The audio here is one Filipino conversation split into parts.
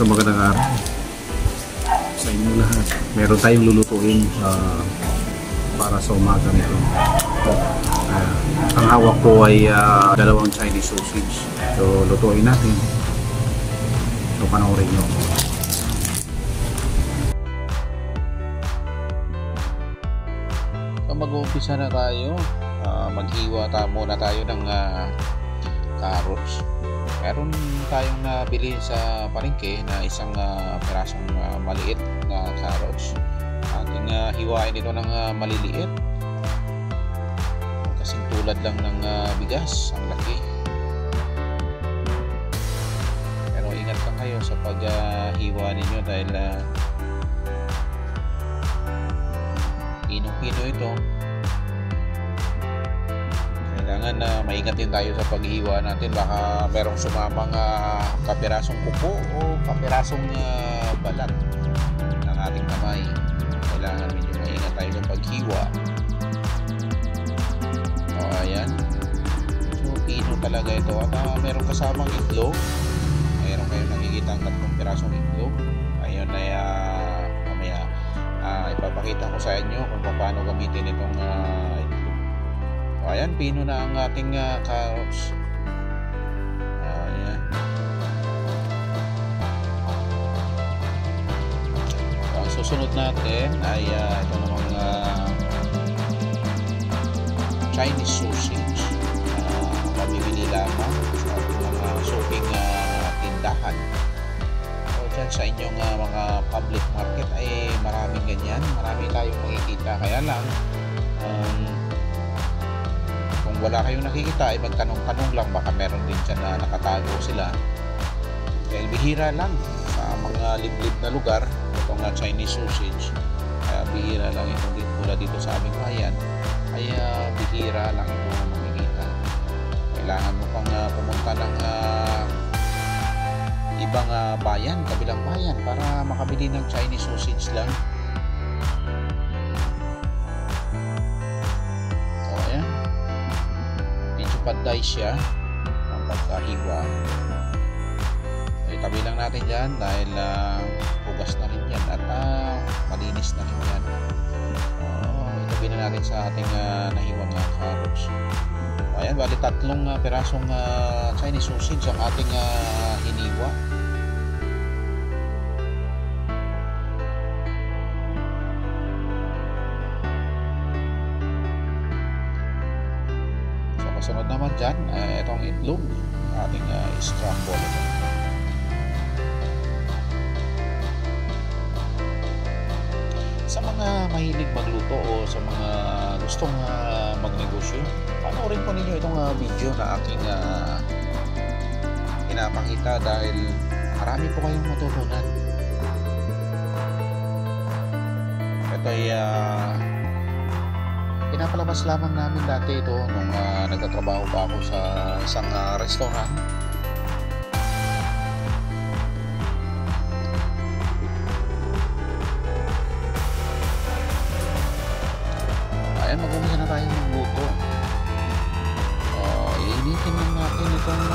So magandang araw sa inyo lahat. Meron tayong lulutuin para sa umaga nito. Ang hawak ko ay dalawang Chinese sausage. So lutuin natin. So panoorin nyo. So mag-uumpisa na tayo. Maghiwa muna tayo ng carrots. Meron tayong nabili sa palengke na isang pirasong maliit na carrots. Ating hiwain ito ng maliliit. Kasing tulad lang ng bigas, ang laki. Pero ingat lang kayo sa paghiwa ninyo dahil pinong-pino ito. Kailangan maingat din tayo sa paghiwa natin. Baka merong sumamang kapirasong kuko o kapirasong balat ng ating kamay. Kailangan medyo maingat tayo sa paghiwa. O ayan. So pino talaga ito. At meron kasamang itlog. Meron kayong nakikita ang 3 pirasong itlog. Ayun ay mamaya ipapakita ko sa inyo kung paano gamitin itong itlog. Ayan, pino na ang ating carrots. Ayan. Ang susunod natin ay ito namang Chinese sausage. Mabibili lamang sa mga shopping tindahan. So dyan sa inyong mga public market ay maraming ganyan. Marami tayong makikita. Kaya lang wala kayong nakikita ay magtanong-tanong lang, baka meron din dyan na nakatago sila. Dahil bihira lang sa mga liblib na lugar itong Chinese sausage. Kaya bihira lang ito dito sa aming bayan. Kaya bihira lang ito makikita. Kailangan mo pang pumunta ng ibang bayan, kabilang bayan, para makabili ng Chinese sausage lang. Paday siya ang pagkahiwa. Itabi lang natin dyan dahil hugas na rin yan at malinis na rin yan. Itabi na natin sa ating nahiwang carrots. Ayan, bali 3 pirasong Chinese sausage ang ating hiniwa. Sunod naman dyan, itong itlog, ating scramble. Sa mga mahilig magluto o sa mga gustong magnegosyo, panoorin po ninyo itong video na aking pinapakita dahil marami po kayong matutunan. Ito ay pinapalabas lamang namin dati ito nung nagtatrabaho pa ako sa isang restaurant. Ayan, mag-umisa na tayo magluto. Iinitin lang natin itong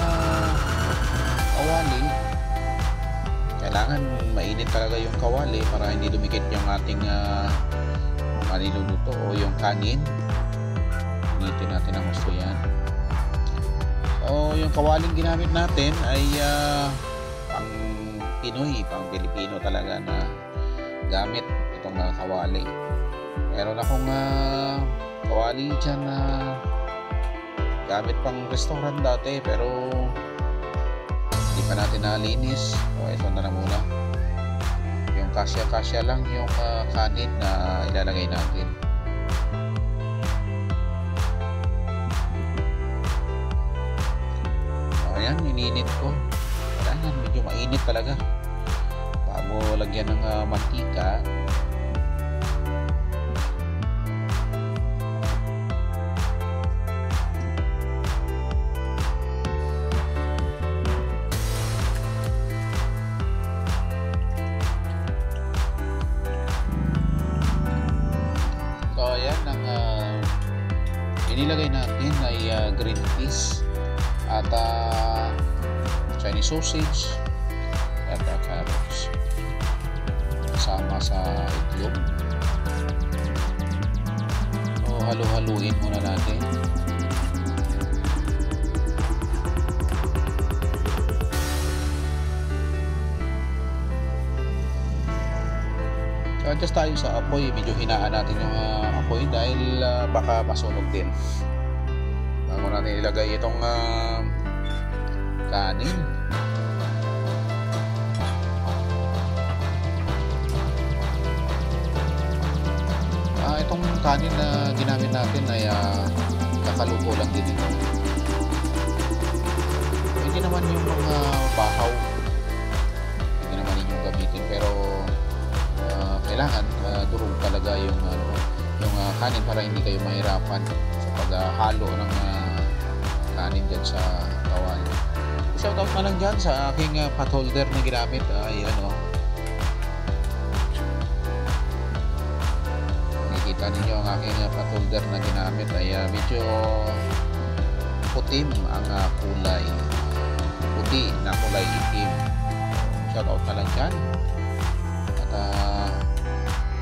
kawali. Kailangan mainit talaga yung kawali para hindi dumikit yung ating niluluto o yung kanin. Initin natin ang gusto yan. So yung kawaling ginamit natin ay pang Pinoy, pang Pilipino talaga na gamit itong kawali. Meron akong kawali dyan na gamit pang restaurant dati pero hindi pa natin nalinis. So ito na muna. Kasya-kasya lang yung kanin na ilalagay natin. Ayan, ininit ko. Kailangan medyo mainit talaga bago lagyan ng mantika. Inilagay natin ay green peas at Chinese sausage, at carrots kasama sa itlog. So halo-haluin muna natin. So adjust tayo sa apoy, medyo hinaan natin yung apoy dahil baka masunog din bago natin ilagay itong kanin. Itong kanin na ginamit natin ay kakaluto lang din ito. Hindi naman yung mga bahaw, hindi naman inyong gamitin, pero kailangan durog talaga yung kanin para hindi kayo mahirapan sa paghalo ng kanin dyan sa kawali. Shoutout na lang dyan sa aking pot holder na ginamit. Ayan o. Nakikita ninyo ang aking pot holder na ginamit ay medyo putim ang kulay. Puti na kulay itim. Shoutout na lang dyan. At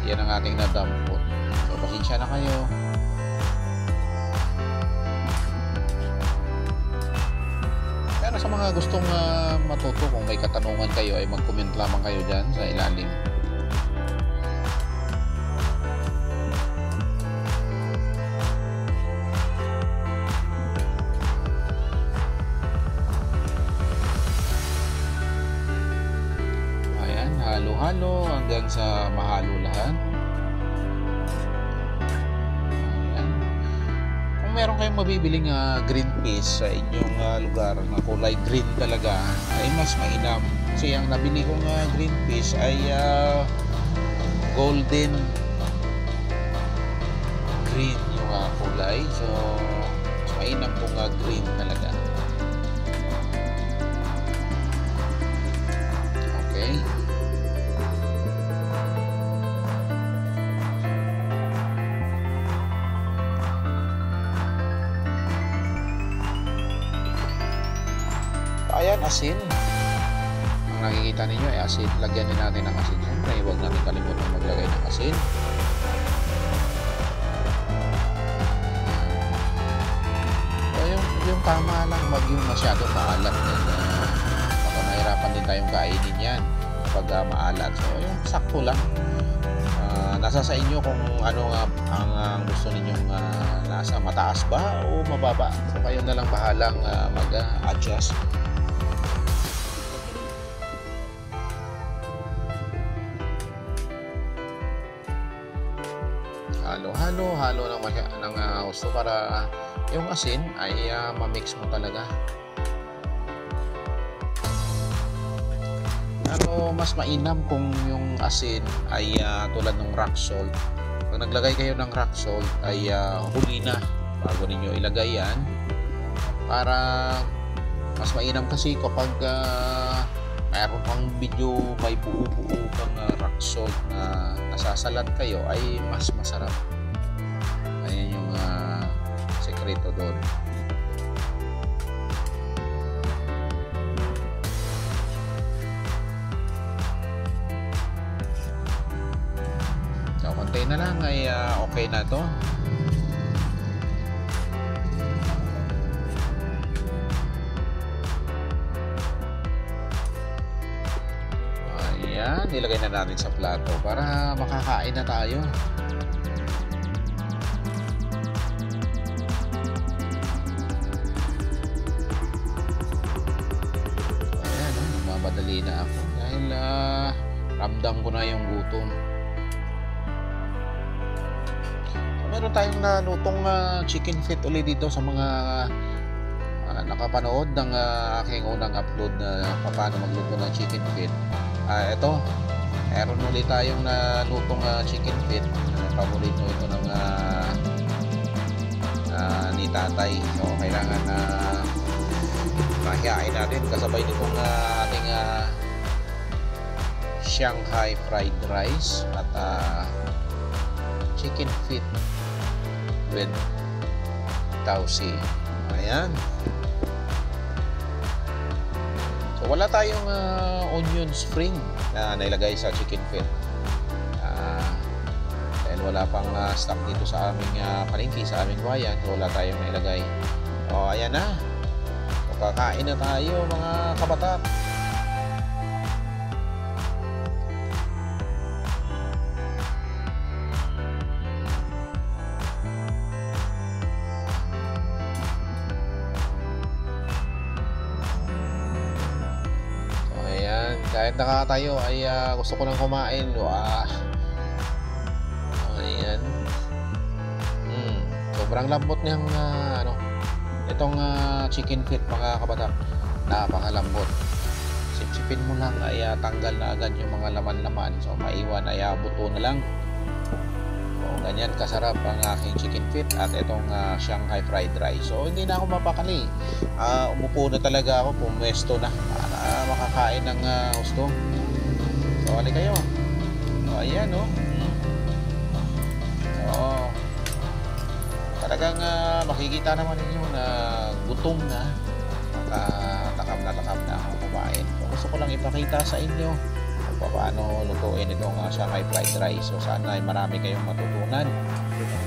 yan ang ating nadampot. So pasensya na kayo. Pero sa mga gustong matuto, kung may katanungan kayo ay mag-comment lamang kayo dyan sa ilalim. Ayan, halo-halo hanggang sa mahalo lahat. Meron kayong mabibiling green peas sa inyong lugar na kulay green talaga, ay mas mainam. Kasi ang nabili kong green peas ay golden green yung kulay. So mas mainam kung green talaga. Okay. Ayan, asin. Ang nakikita ninyo ay asin. Lagyan din natin ng asin. Siyempre, huwag natin kalimutan maglagay ng asin. So, yung tama lang, wag yung masyadong maalat. Baka mahirapan din tayong kainin yan pag maalat. So, yung sakto lang. Nasa sa inyo kung ano ang gusto ninyong nasa mataas ba o mababa. So, kayo na lang bahalang mag-adjust. Halo ng gusto para yung asin ay ma-mix mo talaga. Pero mas mainam kung yung asin ay tulad ng rock salt. Pag naglagay kayo ng rock salt ay huli na bago ninyo ilagay yan, para mas mainam. Kasi kapag mayroon pang video may buo-buo pang rock salt na nasasalat kayo ay mas masarap. Ayan yung sekreto doon. So konti na lang ay okay na to. Ayan, nilagay na natin sa plato para makakain na tayo. Madali na ako dahil ramdam ko na yung gutom. So, meron tayong nalutong chicken feet ulit dito sa mga nakapanood ng aking unang upload na paano magluto ng chicken feet. Ito, meron ulit tayong nalutong chicken feet. Paborito ito ng ni tatay. So kailangan mahihain natin kasabay nitong ating Shanghai fried rice at chicken feet with tausi. Ayan. So So wala tayong onion spring na nailagay sa chicken feet. Dahil wala pang stock dito sa aming palengke, sa aming bayan, so wala tayong nailagay. O ayan na. So, kakain na tayo mga kabatak. Kahit nakatayo ay gusto ko nang kumain. Wah. Ayan. Sobrang lambot niyang itong chicken feet mga kabatak. Napakalambot. Sipsipin mo lang ay tanggal na agad yung mga laman-laman. So maiwan ay buto na lang. So ganyan kasarap ang aking chicken feet at itong Shanghai fried rice. So hindi na ako mapakali. Umupo na talaga ako, pumwesto na para makakain ng gusto. So hali kayo. So ayan So talagang makikita naman ninyo na gutom na. Takam na ako kumain. So gusto ko lang ipakita sa inyo kung paano lutuin itong Shanghai fried rice. So sana ay marami kayong matutunan.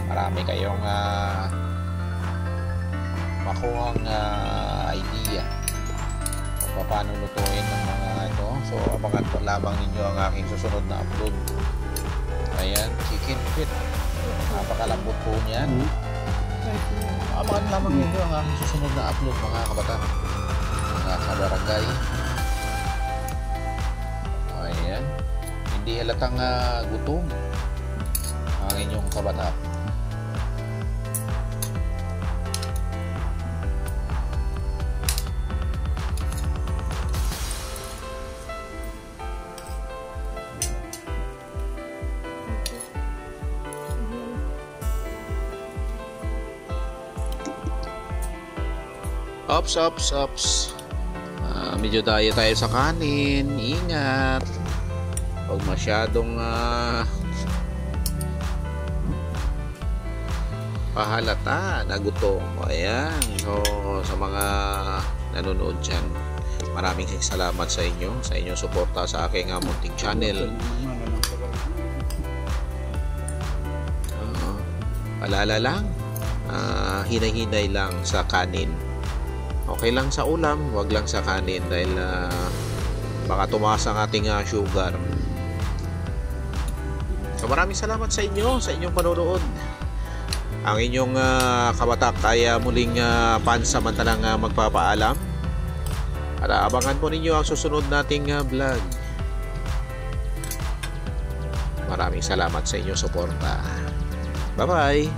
Marami kayong makuhang idea kung paano lutuin ng mga ito. So abangan po lamang ninyo ang aking susunod na upload. Ayan, chicken feet. Napakalambot po niyan. Abangan lamang ninyo ang aking susunod na upload mga kabataan, mga kabarangay. Ayan, hindi halatang gutom ang inyong kabataan. Ops. Medyo tayo sa kanin. Ingat. Huwag masyadong pahalata na gutom. Ayan. So, sa mga nanonood dyan, maraming salamat sa inyo, sa inyong suporta sa aking munting channel. Palala lang, hinay-hinay lang sa kanin. Okay lang sa ulam, wag lang sa kanin dahil baka tumaas ang ating sugar. So maraming salamat sa inyong panonood. Ang inyong kabatak ay muling pansamantalang magpapaalam. At abangan po ninyo ang susunod nating vlog. Maraming salamat sa inyong suporta. Bye-bye!